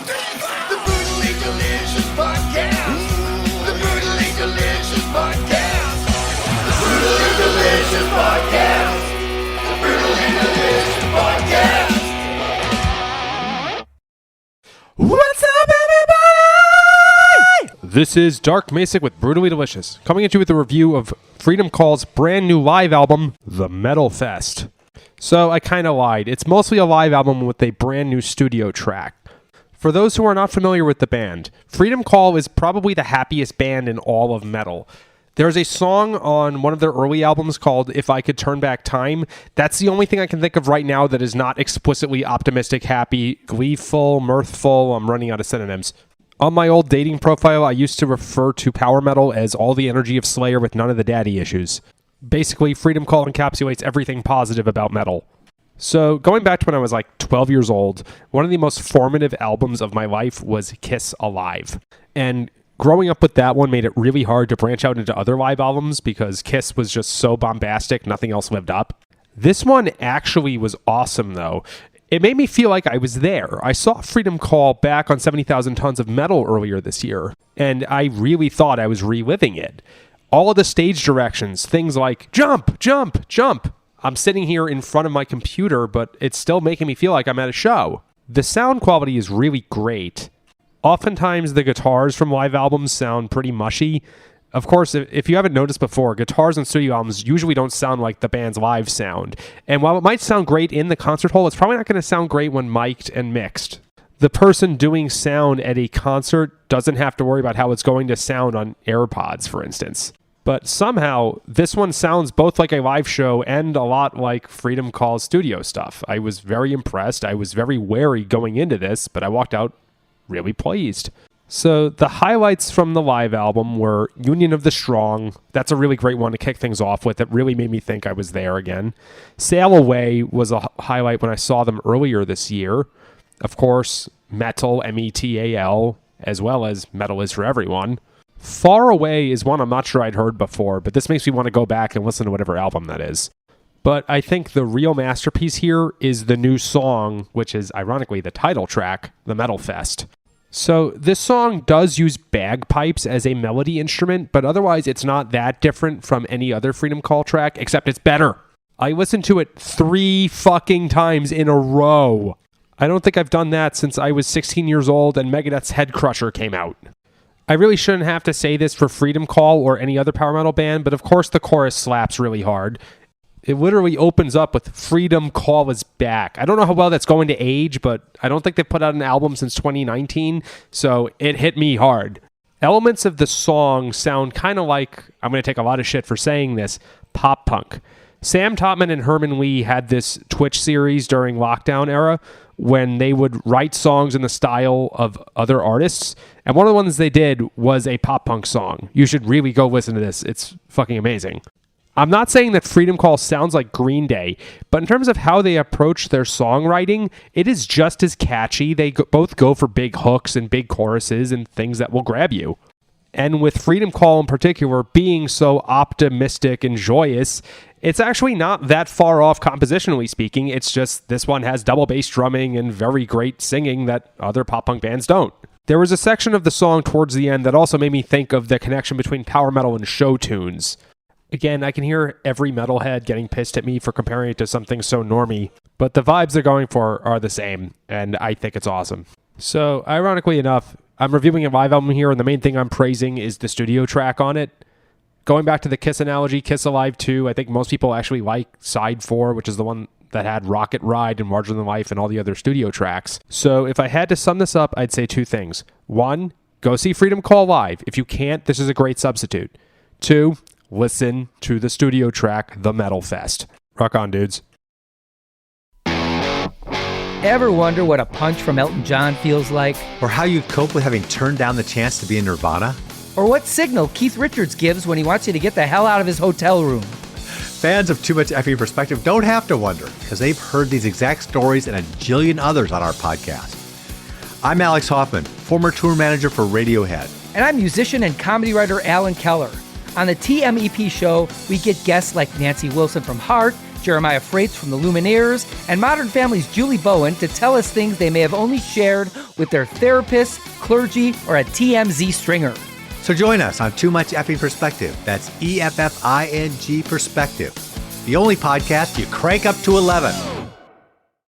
The Brutally Delicious Podcast. The Brutally Delicious Podcast. The Brutally Delicious Podcast. The Brutally Delicious Podcast. What's up, everybody? This is Dark Macek with Brutally Delicious, coming at you with a review of Freedom Call's brand new live album, The Metal Fest. So I kind of lied. It's mostly a live album with a brand new studio track. For those who are not familiar with the band, Freedom Call is probably the happiest band in all of metal. There's a song on one of their early albums called If I Could Turn Back Time. That's the only thing I can think of right now that is not explicitly optimistic, happy, gleeful, mirthful. I'm running out of synonyms. On my old dating profile, I used to refer to power metal as all the energy of Slayer with none of the daddy issues. Basically, Freedom Call encapsulates everything positive about metal. So, going back to when I was like 12 years old, one of the most formative albums of my life was Kiss Alive. And growing up with that one made it really hard to branch out into other live albums because Kiss was just so bombastic, nothing else lived up. This one actually was awesome, though. It made me feel like I was there. I saw Freedom Call back on 70,000 Tons of Metal earlier this year, and I really thought I was reliving it. All of the stage directions, things like jump, jump, jump. I'm sitting here in front of my computer, but it's still making me feel like I'm at a show. The sound quality is really great. Oftentimes, the guitars from live albums sound pretty mushy. Of course, if you haven't noticed before, guitars in studio albums usually don't sound like the band's live sound. And while it might sound great in the concert hall, it's probably not going to sound great when mic'd and mixed. The person doing sound at a concert doesn't have to worry about how it's going to sound on AirPods, for instance. But somehow, this one sounds both like a live show and a lot like Freedom Call's studio stuff. I was very impressed. I was very wary going into this, but I walked out really pleased. So the highlights from the live album were Union of the Strong. That's a really great one to kick things off with. It really made me think I was there again. Sail Away was a highlight when I saw them earlier this year. Of course, M.E.T.A.L, M.E.T.A.L, as well as Metal Is For Everyone. Far Away is one I'm not sure I'd heard before, but this makes me want to go back and listen to whatever album that is. But I think the real masterpiece here is the new song, which is ironically the title track, The Metal Fest. So this song does use bagpipes as a melody instrument, but otherwise it's not that different from any other Freedom Call track, except it's better. I listened to it 3 fucking times in a row. I don't think I've done that since I was 16 years old and Megadeth's Head Crusher came out. I really shouldn't have to say this for Freedom Call or any other power metal band, but of course the chorus slaps really hard. It literally opens up with Freedom Call is back. I don't know how well that's going to age, but I don't think they've put out an album since 2019, so it hit me hard. Elements of the song sound kind of like, I'm going to take a lot of shit for saying this, pop punk. Sam Topman and Herman Lee had this Twitch series during lockdown era when they would write songs in the style of other artists. And one of the ones they did was a pop punk song. You should really go listen to this. It's fucking amazing. I'm not saying that Freedom Call sounds like Green Day, but in terms of how they approach their songwriting, it is just as catchy. They both go for big hooks and big choruses and things that will grab you. And with Freedom Call in particular being so optimistic and joyous, it's actually not that far off compositionally speaking. It's just this one has double bass drumming and very great singing that other pop punk bands don't. There was a section of the song towards the end that also made me think of the connection between power metal and show tunes. Again, I can hear every metalhead getting pissed at me for comparing it to something so normie, but the vibes they're going for are the same, and I think it's awesome. So, ironically enough, I'm reviewing a live album here, and the main thing I'm praising is the studio track on it. Going back to the Kiss analogy, Kiss Alive 2, I think most people actually like Side 4, which is the one that had Rocket Ride and Larger Than Life and all the other studio tracks. So if I had to sum this up, I'd say 2 things. 1, go see Freedom Call live. If you can't, this is a great substitute. 2, listen to the studio track, The Metal Fest. Rock on, dudes. Ever wonder what a punch from Elton John feels like? Or how you'd cope with having turned down the chance to be in Nirvana? Or what signal Keith Richards gives when he wants you to get the hell out of his hotel room? Fans of Too Much Effing Perspective don't have to wonder, because they've heard these exact stories and a jillion others on our podcast. I'm Alex Hoffman, former tour manager for Radiohead. And I'm musician and comedy writer Alan Keller. On the TMEP show, we get guests like Nancy Wilson from Heart, Jeremiah Freitz from the Lumineers, and Modern Family's Julie Bowen to tell us things they may have only shared with their therapist, clergy, or a TMZ stringer. So join us on Too Much Effing Perspective. That's EFFING Perspective. The only podcast you crank up to 11.